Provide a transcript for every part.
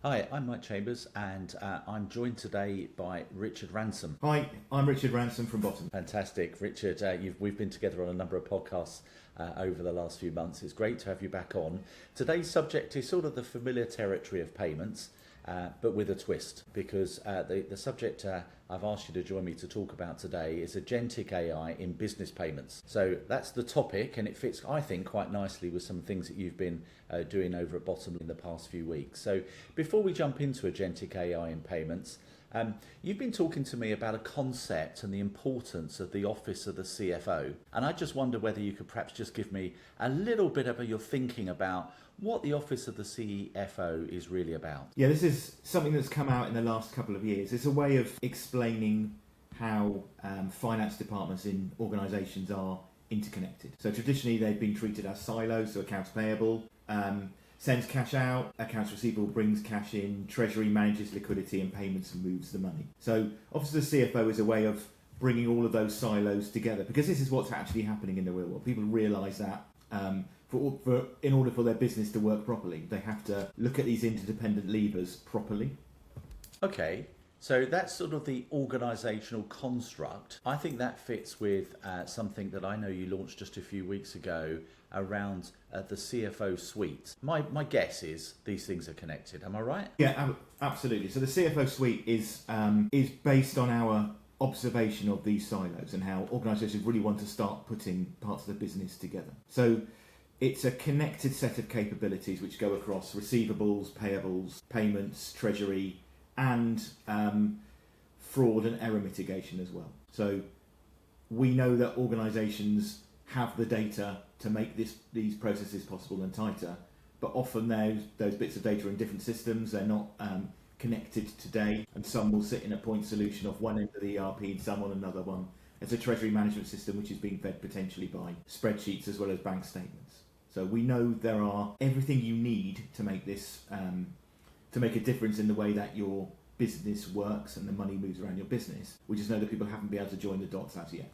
Hi, I'm Mike Chambers, and I'm joined today by Richard Ransom. Hi, I'm Richard Ransom from Bottomline. Fantastic, Richard. We've been together on a number of podcasts over the last few months. It's great to have you back on. Today's subject is sort of the familiar territory of payments, but with a twist, because the subject I've asked you to join me to talk about today is Agentic AI in business payments. So that's the topic, and it fits, I think, quite nicely with some things that you've been doing over at Bottomline in the past few weeks. So before we jump into Agentic AI in payments, you've been talking to me about a concept and the importance of the office of the CFO. And I just wonder whether you could perhaps just give me a little bit of your thinking about what the office of the CFO is really about. Yeah, this is something that's come out in the last couple of years. It's a way of explaining how finance departments in organisations are interconnected. So traditionally they've been treated as silos, so accounts payable sends cash out, accounts receivable brings cash in, treasury manages liquidity and payments and moves the money. So Office of the CFO is a way of bringing all of those silos together, because this is what's actually happening in the real world. People realise that in order for their business to work properly, they have to look at these interdependent levers properly. Okay, so that's sort of the organisational construct. I think that fits with something that I know you launched just a few weeks ago around the CFO Suite. My guess is these things are connected. Am I right? Yeah, absolutely. So the CFO Suite is based on our observation of these silos and how organisations really want to start putting parts of the business together. So it's a connected set of capabilities which go across receivables, payables, payments, treasury, and fraud and error mitigation as well. So we know that organisations have the data to make these processes possible and tighter, but often those bits of data are in different systems. They're not connected today, and some will sit in a point solution of one end of the ERP and some on another one. It's a treasury management system which is being fed potentially by spreadsheets as well as bank statements. So we know there are everything you need to make this to make a difference in the way that your business works and the money moves around your business. We just know that people haven't been able to join the dots as yet.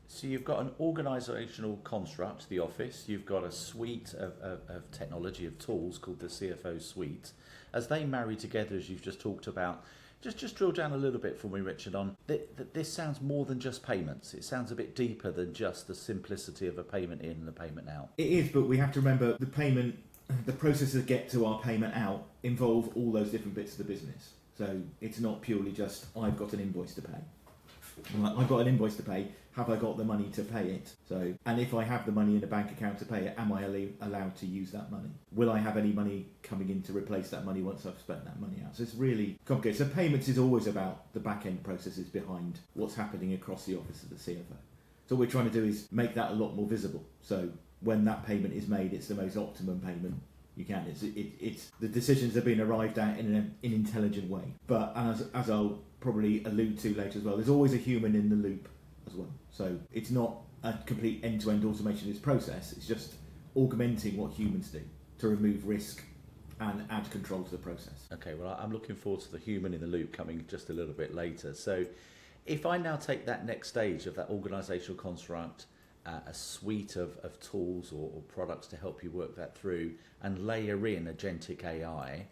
So you've got an organisational construct, the office. You've got a suite of technology, of tools called the CFO Suite. As they marry together, as you've just talked about, just drill down a little bit for me, Richard, on this sounds more than just payments. It sounds a bit deeper than just the simplicity of a payment in and a payment out. It is, but we have to remember the process to get to our payment out involve all those different bits of the business. So it's not purely just, I've got an invoice to pay. I've got an invoice to pay. Have I got the money to pay it? So, and if I have the money in a bank account to pay it, am I allowed to use that money? Will I have any money coming in to replace that money once I've spent that money out? So it's really complicated. So payments is always about the back end processes behind what's happening across the office of the CFO. So what we're trying to do is make that a lot more visible. So when that payment is made, it's the most optimum payment you can. It's the decisions have been arrived at in an intelligent way. But as I'll probably allude to later as well, there's always a human in the loop as well. So it's not a complete end-to-end automation of this process. It's just augmenting what humans do to remove risk and add control to the process. Okay, well, I'm looking forward to the human in the loop coming just a little bit later. So if I now take that next stage of that organisational construct, a suite of tools or products to help you work that through, and layer in Agentic AI,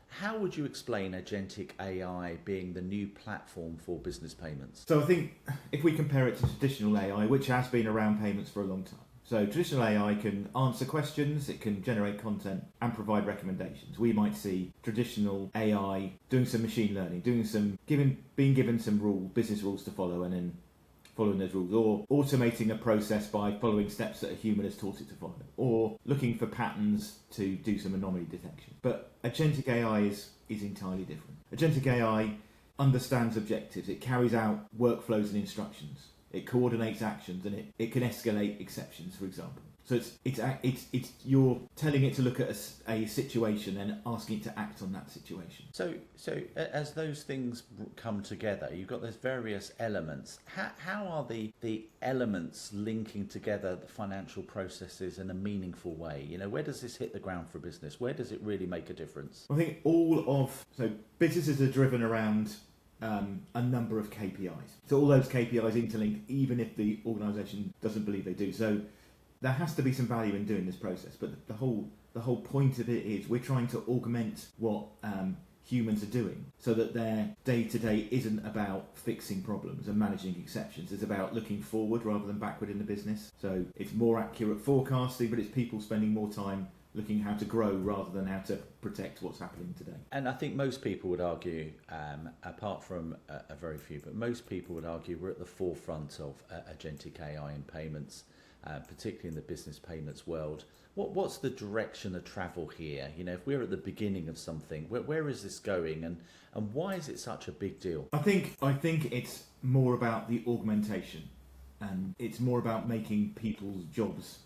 how would you explain Agentic AI being the new platform for business payments? So I think if we compare it to traditional AI, which has been around payments for a long time. So traditional AI can answer questions, it can generate content and provide recommendations. We might see traditional AI doing some machine learning, being given some business rules to follow, and then following those rules, or automating a process by following steps that a human has taught it to follow, or looking for patterns to do some anomaly detection. But Agentic AI is entirely different. Agentic AI understands objectives, it carries out workflows and instructions, it coordinates actions, and it can escalate exceptions, for example. So it's you're telling it to look at a situation and asking it to act on that situation. So as those things come together, you've got those various elements. How are the elements linking together the financial processes in a meaningful way? You know, where does this hit the ground for business? Where does it really make a difference? I think businesses are driven around a number of KPIs. So all those KPIs interlink, even if the organisation doesn't believe they do. So there has to be some value in doing this process, but the whole point of it is we're trying to augment what humans are doing so that their day-to-day isn't about fixing problems and managing exceptions. It's about looking forward rather than backward in the business. So it's more accurate forecasting, but it's people spending more time looking how to grow rather than how to protect what's happening today. And I think most people would argue, apart from a very few, but most people would argue we're at the forefront of agentic AI in payments, particularly in the business payments world. What's the direction of travel here? You know, if we're at the beginning of something, where is this going, and why is it such a big deal? I think it's more about the augmentation, and it's more about making people's jobs,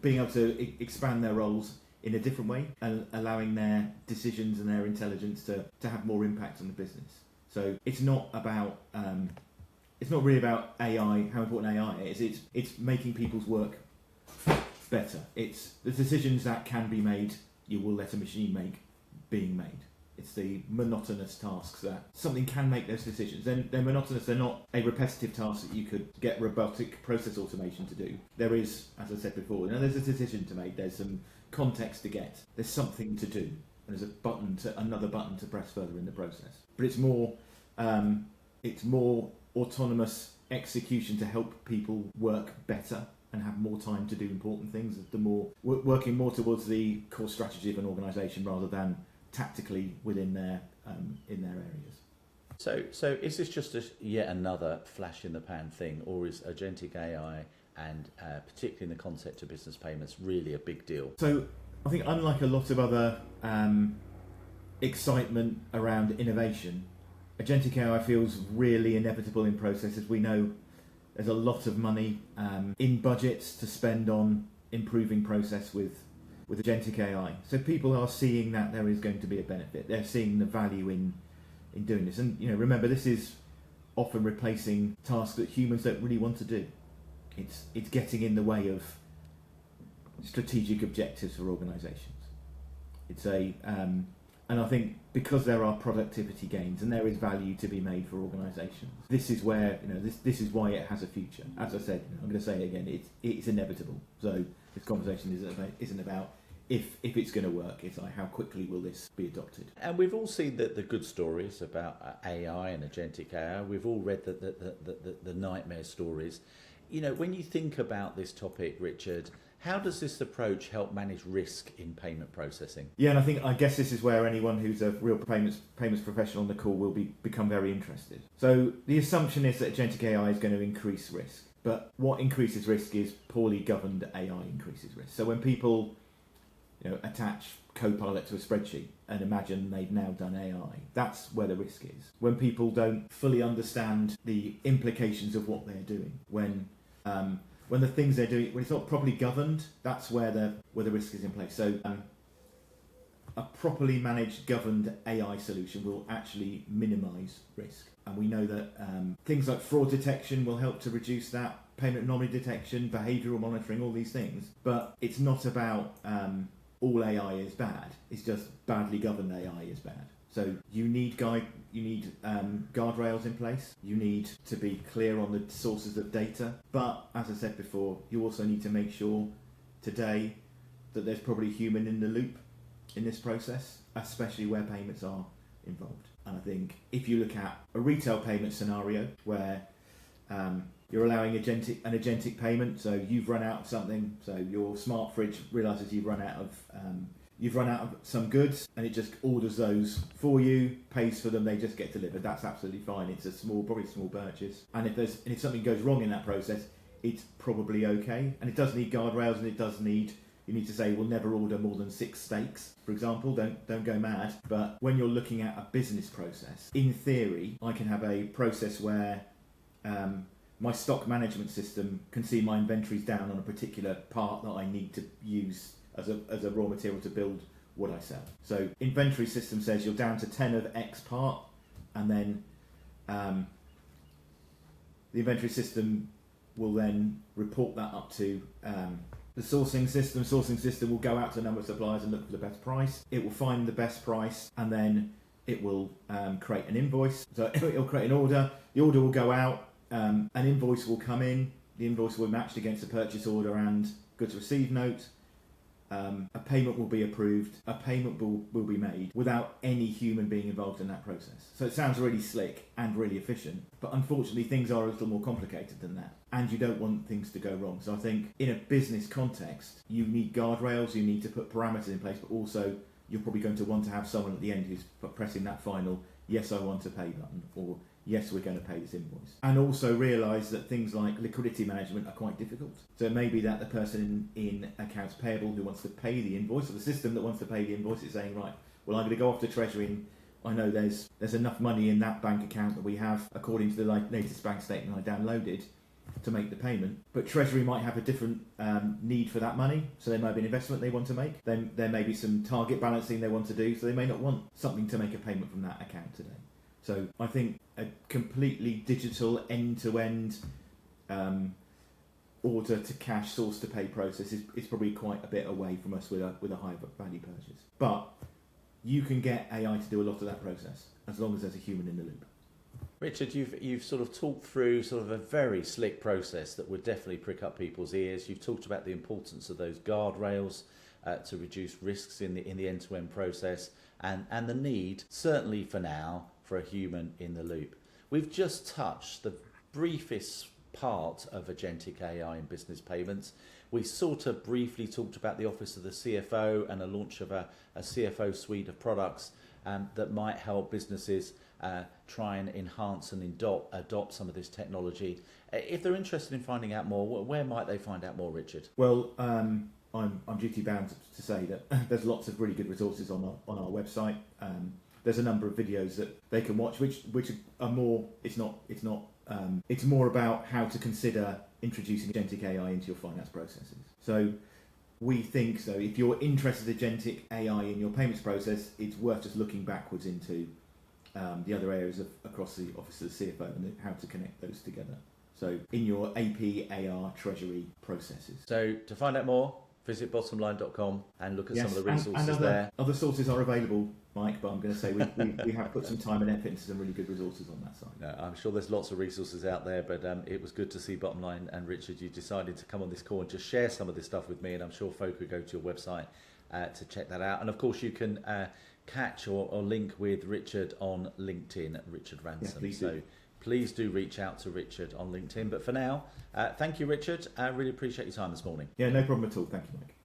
being able to expand their roles in a different way and allowing their decisions and their intelligence to have more impact on the business. So it's not about it's not really about AI, how important AI is. It's making people's work better. It's the decisions that can be made, you will let a machine make, being made. It's the monotonous tasks that something can make those decisions. They're monotonous, they're not a repetitive task that you could get robotic process automation to do. There is, as I said before, there's a decision to make, there's some context to get, there's something to do, and there's another button to press further in the process. But it's more autonomous execution to help people work better and have more time to do important things, the more working more towards the core strategy of an organisation rather than tactically within their areas. So is this just yet another flash in the pan thing, or is agentic AI and particularly in the concept of business payments really a big deal? So I think unlike a lot of other excitement around innovation, agentic AI feels really inevitable in processes. We know there's a lot of money in budgets to spend on improving process with agentic AI. So people are seeing that there is going to be a benefit. They're seeing the value in doing this. And remember, this is often replacing tasks that humans don't really want to do. It's getting in the way of strategic objectives for organisations. And I think because there are productivity gains and there is value to be made for organisations, this is where this is why it has a future. As I said, I'm going to say it again. It's inevitable. So this conversation isn't about if it's going to work. It's like how quickly will this be adopted. And we've all seen the good stories about AI and agentic AI. We've all read the nightmare stories. When you think about this topic, Richard, how does this approach help manage risk in payment processing? Yeah, and I guess this is where anyone who's a real payments professional on the call will become very interested. So the assumption is that agentic AI is going to increase risk, but what increases risk is poorly governed AI increases risk. So when people attach Copilot to a spreadsheet and imagine they've now done AI, that's where the risk is. When people don't fully understand the implications of what they're doing, when the things they're doing, when it's not properly governed, that's where the risk is in place. So a properly managed, governed AI solution will actually minimise risk. And we know that things like fraud detection will help to reduce that, payment anomaly detection, behavioural monitoring, all these things. But it's not about all AI is bad. It's just badly governed AI is bad. So you need guardrails in place. You need to be clear on the sources of data. But as I said before, you also need to make sure today that there's probably human in the loop in this process, especially where payments are involved. And I think if you look at a retail payment scenario where you're allowing an agentic payment, so you've run out of something, so your smart fridge realises you've run out of some goods, and it just orders those for you, pays for them, they just get delivered. That's absolutely fine. It's probably a small purchase, and if something goes wrong in that process, it's probably okay. And it does need guardrails, and you need to say we'll never order more than 6 steaks, for example. Don't go mad. But when you're looking at a business process, in theory, I can have a process where my stock management system can see my inventories down on a particular part that I need to use as a raw material to build what I sell. So inventory system says you're down to 10 of X part, and then the inventory system will then report that up to the sourcing system. Sourcing system will go out to a number of suppliers and look for the best price. It will find the best price, and then it will create an invoice. So it'll create an order. The order will go out. An invoice will come in. The invoice will be matched against the purchase order and goods received note, a payment will be approved, a payment will be made without any human being involved in that process. So it sounds really slick and really efficient, but unfortunately things are a little more complicated than that, and you don't want things to go wrong. So I think in a business context, you need guardrails, you need to put parameters in place, but also you're probably going to want to have someone at the end who's pressing that final yes, I want to pay button, or yes, we're going to pay this invoice. And also realise that things like liquidity management are quite difficult. So it may be that the person in accounts payable who wants to pay the invoice, or the system that wants to pay the invoice, is saying, right, well, I'm going to go off to treasury and I know there's enough money in that bank account that we have according to the latest bank statement I downloaded to make the payment. But treasury might have a different need for that money, so there might be an investment they want to make. Then there may be some target balancing they want to do, so they may not want something to make a payment from that account today. So I think a completely digital end-to-end order to cash, source to pay process is probably quite a bit away from us with a high value purchase. But you can get AI to do a lot of that process as long as there's a human in the loop. Richard, you've sort of talked through sort of a very slick process that would definitely prick up people's ears. You've talked about the importance of those guardrails to reduce risks in the end-to-end process, and the need, certainly for now, for a human in the loop. We've just touched the briefest part of Agentic AI in business payments. We sort of briefly talked about the Office of the CFO and a launch of a CFO Suite of products that might help businesses try and enhance and adopt some of this technology. If they're interested in finding out more, where might they find out more, Richard? Well, I'm duty bound to say that there's lots of really good resources on our website. There's a number of videos that they can watch, which are more. It's more about how to consider introducing Agentic AI into your finance processes. So we think, so if you're interested in Agentic AI in your payments process, it's worth just looking backwards into the other areas across the Office of the CFO and how to connect those together. So in your AP, AR, treasury processes. So to find out more, visit bottomline.com and look at some of the resources and there. Other sources are available, Mike, but I'm going to say we have put some time and effort into some really good resources on that side. No, I'm sure there's lots of resources out there, but it was good to see Bottomline and Richard, you decided to come on this call and just share some of this stuff with me, and I'm sure folk will go to your website to check that out. And of course you can catch or link with Richard on LinkedIn, Richard Ransom. Yeah, please do reach out to Richard on LinkedIn. But for now, thank you, Richard. I really appreciate your time this morning. Yeah, no problem at all. Thank you, Mike.